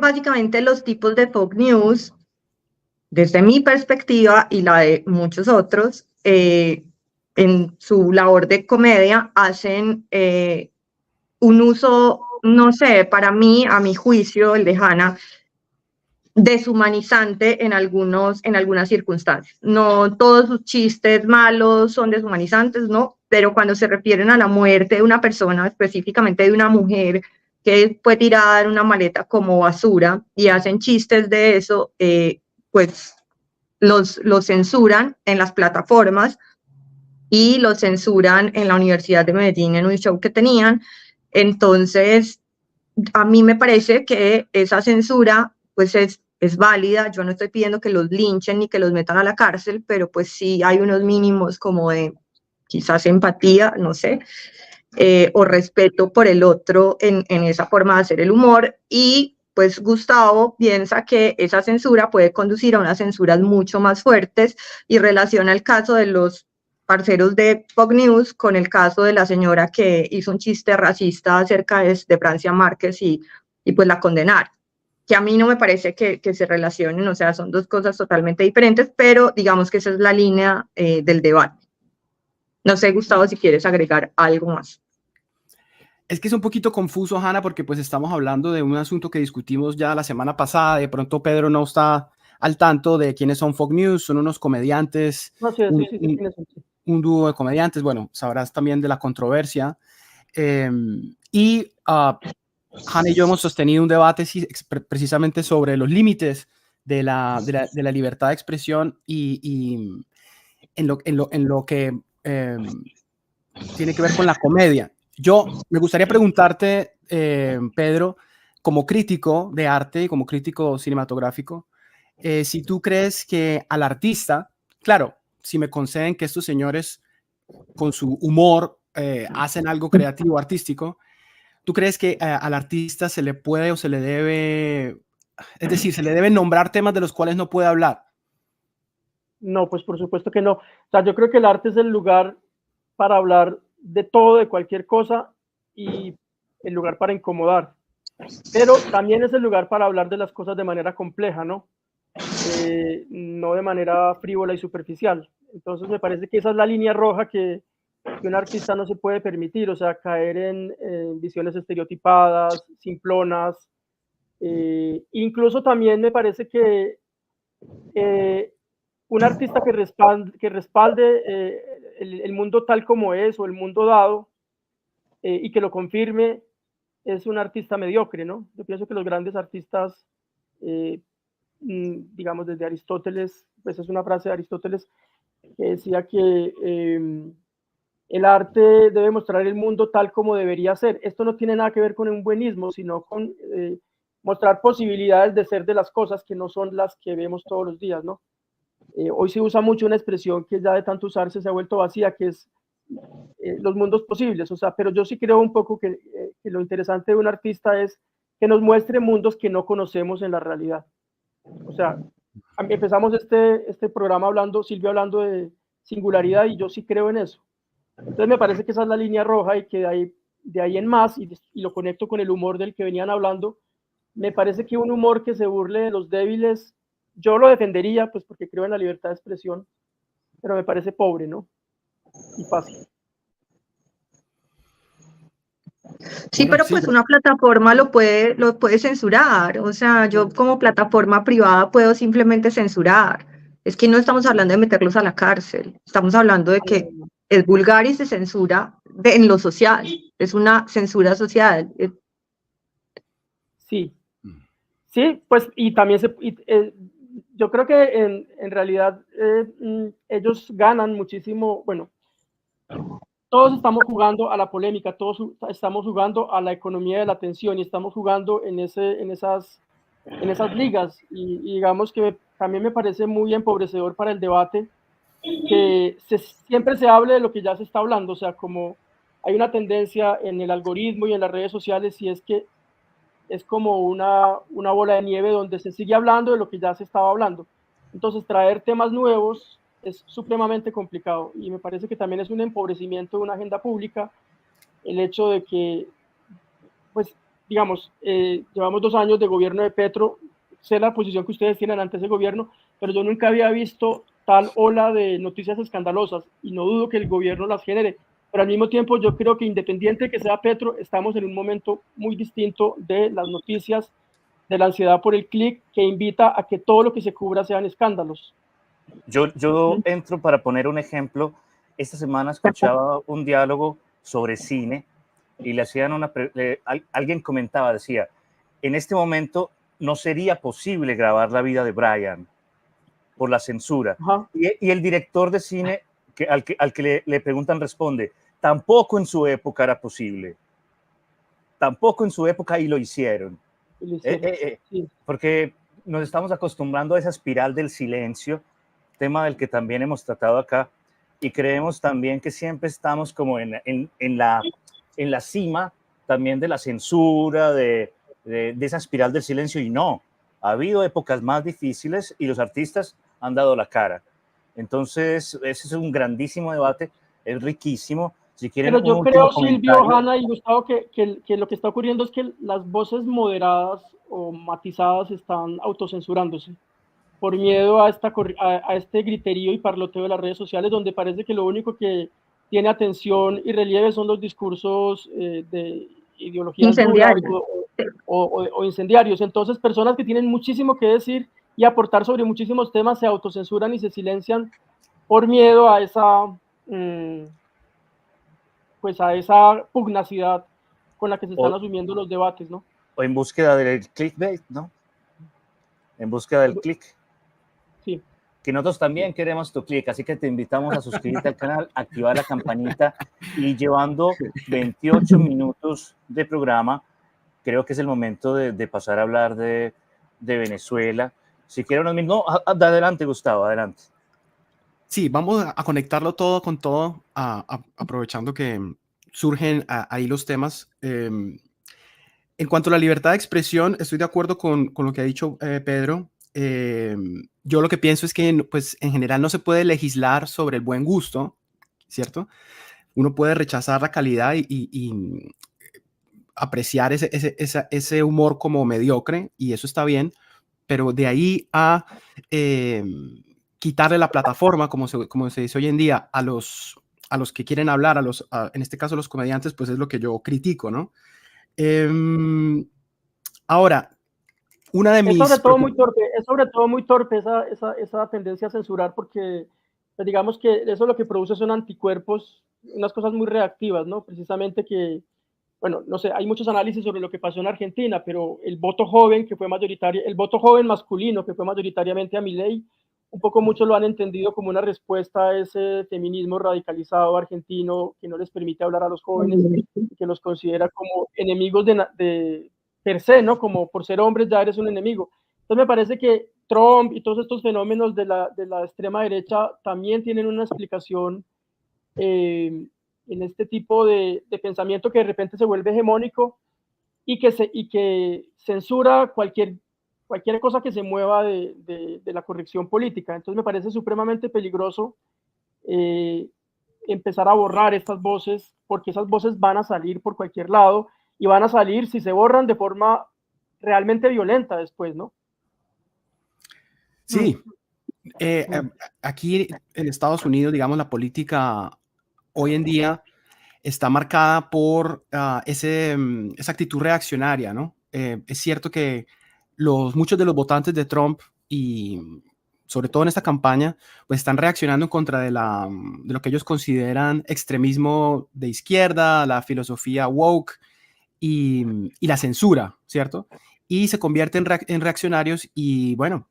básicamente los tipos de fake news, desde mi perspectiva y la de muchos otros, en su labor de comedia, hacen un uso, no sé, para mí, a mi juicio, el de Hannah, deshumanizante en algunas circunstancias. No todos sus chistes malos son deshumanizantes, ¿no? Pero cuando se refieren a la muerte de una persona, específicamente de una mujer que fue tirada en una maleta como basura y hacen chistes de eso, pues los censuran en las plataformas y los censuran en la Universidad de Medellín en un show que tenían. Entonces, a mí me parece que esa censura pues es válida. Yo no estoy pidiendo que los linchen ni que los metan a la cárcel, pero pues sí hay unos mínimos como de quizás empatía, no sé, o respeto por el otro en esa forma de hacer el humor. Y pues Gustavo piensa que esa censura puede conducir a unas censuras mucho más fuertes y relaciona el caso de los parceros de Fox News con el caso de la señora que hizo un chiste racista acerca de Francia Márquez y pues la condenaron, que a mí no me parece que se relacionen, o sea, son dos cosas totalmente diferentes, pero digamos que esa es la línea del debate. No sé, Gustavo, si quieres agregar algo más. Es que es un poquito confuso, Hannah, porque pues estamos hablando de un asunto que discutimos ya la semana pasada. De pronto Pedro no está al tanto de quiénes son Fox News, son unos comediantes, no, sí, un dúo de comediantes. Bueno, sabrás también de la controversia. Hannah y yo hemos sostenido un debate precisamente sobre los límites de la libertad de expresión y en lo que tiene que ver con la comedia. Yo me gustaría preguntarte, Pedro, como crítico de arte y como crítico cinematográfico, si tú crees que al artista, claro, si me conceden que estos señores con su humor hacen algo creativo, artístico, ¿tú crees que al artista se le puede o se le debe, es decir, se le deben nombrar temas de los cuales no puede hablar? No, pues por supuesto que no. O sea, yo creo que el arte es el lugar para hablar de todo, de cualquier cosa, y el lugar para incomodar. Pero también es el lugar para hablar de las cosas de manera compleja, ¿no? No de manera frívola y superficial. Entonces me parece que esa es la línea roja que un artista no se puede permitir, o sea, caer en visiones estereotipadas, simplonas. Incluso también me parece que un artista que respalde el mundo tal como es o el mundo dado y que lo confirme es un artista mediocre, ¿no? Yo pienso que los grandes artistas, digamos desde Aristóteles, pues es una frase de Aristóteles que decía que el arte debe mostrar el mundo tal como debería ser. Esto no tiene nada que ver con un buenismo, sino con mostrar posibilidades de ser de las cosas que no son las que vemos todos los días, ¿no? Hoy se usa mucho una expresión que ya de tanto usarse se ha vuelto vacía, que es los mundos posibles, o sea, pero yo sí creo un poco que lo interesante de un artista es que nos muestre mundos que no conocemos en la realidad. O sea, empezamos este programa hablando, Silvia hablando de singularidad y yo sí creo en eso. Entonces me parece que esa es la línea roja y que de ahí en más, y lo conecto con el humor del que venían hablando, me parece que un humor que se burle de los débiles, yo lo defendería, pues porque creo en la libertad de expresión, pero me parece pobre, ¿no? Y fácil. Sí, bueno, pero sí, pues una plataforma lo puede censurar. O sea, yo como plataforma privada puedo simplemente censurar. Es que no estamos hablando de meterlos a la cárcel. Estamos hablando de que es vulgar y se censura en lo social. Es una censura social. Sí. Sí, pues y también yo creo que en realidad ellos ganan muchísimo. Bueno, todos estamos jugando a la polémica, todos estamos jugando a la economía de la atención y estamos jugando en esas ligas y digamos que también me parece muy empobrecedor para el debate que siempre se hable de lo que ya se está hablando, o sea, como hay una tendencia en el algoritmo y en las redes sociales y es que es como una bola de nieve donde se sigue hablando de lo que ya se estaba hablando. Entonces, traer temas nuevos es supremamente complicado y me parece que también es un empobrecimiento de una agenda pública el hecho de que, pues, digamos, llevamos 2 años de gobierno de Petro, sé la posición que ustedes tienen ante ese gobierno, pero yo nunca había visto tal ola de noticias escandalosas y no dudo que el gobierno las genere, pero al mismo tiempo yo creo que independiente de que sea Petro, estamos en un momento muy distinto de las noticias, de la ansiedad por el clic, que invita a que todo lo que se cubra sean escándalos. Yo entro para poner un ejemplo. Esta semana escuchaba un diálogo sobre cine y le hacían alguien comentaba, decía, en este momento no sería posible grabar la vida de Brian por la censura. Y el director de cine al que le preguntan responde, tampoco en su época era posible. Tampoco en su época y lo hicieron. Sí. Porque nos estamos acostumbrando a esa espiral del silencio, tema del que también hemos tratado acá, y creemos también que siempre estamos como en la cima también de la censura, de esa espiral del silencio, y no, ha habido épocas más difíciles y los artistas han dado la cara. Entonces, ese es un grandísimo debate, es riquísimo. Si quieren, pero yo creo, Silvio, Hanna y Gustavo, que lo que está ocurriendo es que las voces moderadas o matizadas están autocensurándose por miedo a este griterío y parloteo de las redes sociales, donde parece que lo único que tiene atención y relieve son los discursos de ideologías incendiarios o incendiarios. Entonces, personas que tienen muchísimo que decir y aportar sobre muchísimos temas se autocensuran y se silencian por miedo a esa... pues a esa pugnacidad con la que se están asumiendo los debates, ¿no? O en búsqueda del clickbait, ¿no? En búsqueda del click. Sí. Que nosotros también queremos tu click, así que te invitamos a suscribirte al canal, activar la campanita, y llevando 28 minutos de programa, creo que es el momento de pasar a hablar de Venezuela. Si quieren unos minutos, no, adelante, Gustavo, adelante. Sí, vamos a conectarlo todo con todo, aprovechando que surgen ahí los temas. En cuanto a la libertad de expresión, estoy de acuerdo con lo que ha dicho Pedro. Yo lo que pienso es que pues, en general no se puede legislar sobre el buen gusto, ¿cierto? Uno puede rechazar la calidad y apreciar ese humor como mediocre, y eso está bien, pero de ahí a... quitarle la plataforma, como se dice hoy en día, a los que quieren hablar, en este caso los comediantes, pues es lo que yo critico, ¿no? Ahora, una de mis... Es sobre todo muy torpe esa tendencia a censurar, porque pues digamos que eso lo que produce son anticuerpos, unas cosas muy reactivas, ¿no? Precisamente que, bueno, no sé, hay muchos análisis sobre lo que pasó en Argentina, pero el voto joven que fue mayoritario, el voto joven masculino que fue mayoritariamente a Milei, un poco muchos lo han entendido como una respuesta a ese feminismo radicalizado argentino que no les permite hablar a los jóvenes, que los considera como enemigos de per se, ¿no? Como por ser hombres ya eres un enemigo. Entonces me parece que Trump y todos estos fenómenos de la extrema derecha también tienen una explicación en este tipo de pensamiento que de repente se vuelve hegemónico y que censura cualquier cosa que se mueva de la corrección política. Entonces me parece supremamente peligroso empezar a borrar estas voces, porque esas voces van a salir por cualquier lado y van a salir, si se borran, de forma realmente violenta después, ¿no? Sí. Aquí en Estados Unidos, digamos, la política hoy en día está marcada por esa actitud reaccionaria, ¿no? Es cierto que muchos de los votantes de Trump, y sobre todo en esta campaña, pues están reaccionando en contra de lo que ellos consideran extremismo de izquierda, la filosofía woke y la censura, ¿cierto? Y se convierten en reaccionarios, y bueno,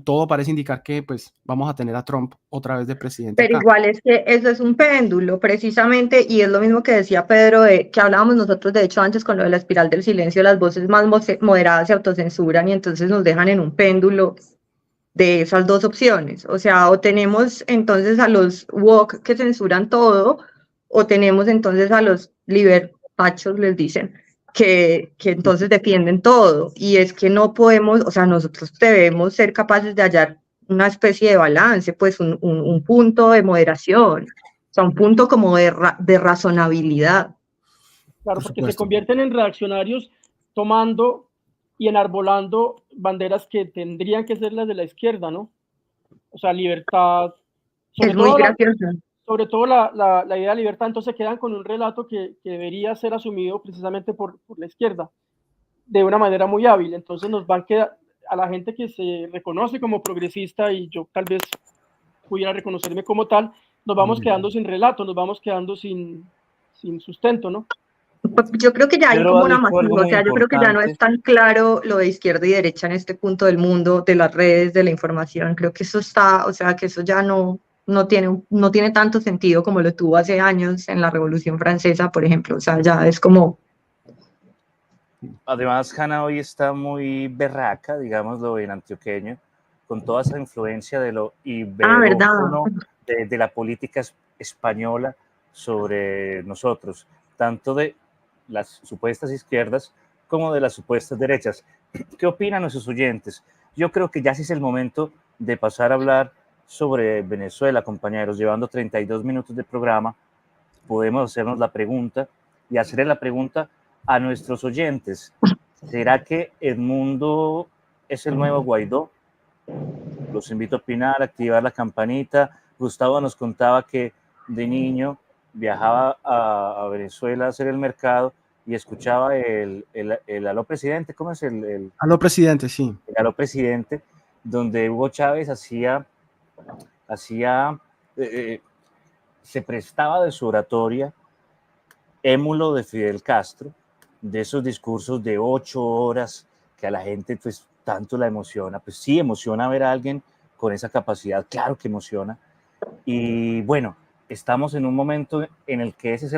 todo parece indicar que pues vamos a tener a Trump otra vez de presidente. Pero acá. Igual es que eso es un péndulo, precisamente, y es lo mismo que decía Pedro, que hablábamos nosotros, de hecho, antes con lo de la espiral del silencio, las voces más moderadas se autocensuran y entonces nos dejan en un péndulo de esas dos opciones. O sea, o tenemos entonces a los woke que censuran todo, o tenemos entonces a los libertachos, les dicen, que entonces defienden todo. Y es que no podemos, o sea, nosotros debemos ser capaces de hallar una especie de balance, pues un punto de moderación, o sea, un punto como de razonabilidad. Claro, porque se convierten en reaccionarios tomando y enarbolando banderas que tendrían que ser las de la izquierda, ¿no? O sea, libertad. Es muy gracioso. Sobre todo la idea de libertad, entonces quedan con un relato que debería ser asumido precisamente por la izquierda, de una manera muy hábil. Entonces nos van a quedar, a la gente que se reconoce como progresista, y yo tal vez pudiera reconocerme como tal, nos vamos quedando sin relato, nos vamos quedando sin sustento, ¿no? Yo creo que ya hay Pedro como ha una dicho algo masiva, o muy sea, yo creo que ya no es importante. tan claro lo de izquierda y derecha en este punto del mundo, de las redes, de la información. Creo que eso está, o sea, que eso ya no tiene tanto sentido como lo tuvo hace años en la Revolución Francesa, por ejemplo. O sea, ya es como... Además, Hanna hoy está muy berraca, digámoslo en antioqueño, con toda esa influencia de lo ¿verdad? iberófono, de la política española sobre nosotros, tanto de las supuestas izquierdas como de las supuestas derechas. ¿Qué opinan nuestros oyentes? Yo creo que ya sí es el momento de pasar a hablar sobre Venezuela, compañeros. Llevando 32 minutos de programa, podemos hacernos la pregunta y hacerle la pregunta a nuestros oyentes. ¿Será que Edmundo es el nuevo Guaidó? Los invito a opinar, a activar la campanita. Gustavo nos contaba que de niño viajaba a Venezuela a hacer el mercado y escuchaba el aló presidente. ¿Cómo es el Aló presidente? Sí. El aló presidente, donde Hugo Chávez se prestaba de su oratoria, émulo de Fidel Castro, de esos discursos de 8 horas que a la gente pues tanto la emociona. Pues sí, emociona ver a alguien con esa capacidad, claro que emociona. Y bueno, estamos en un momento en el que ese es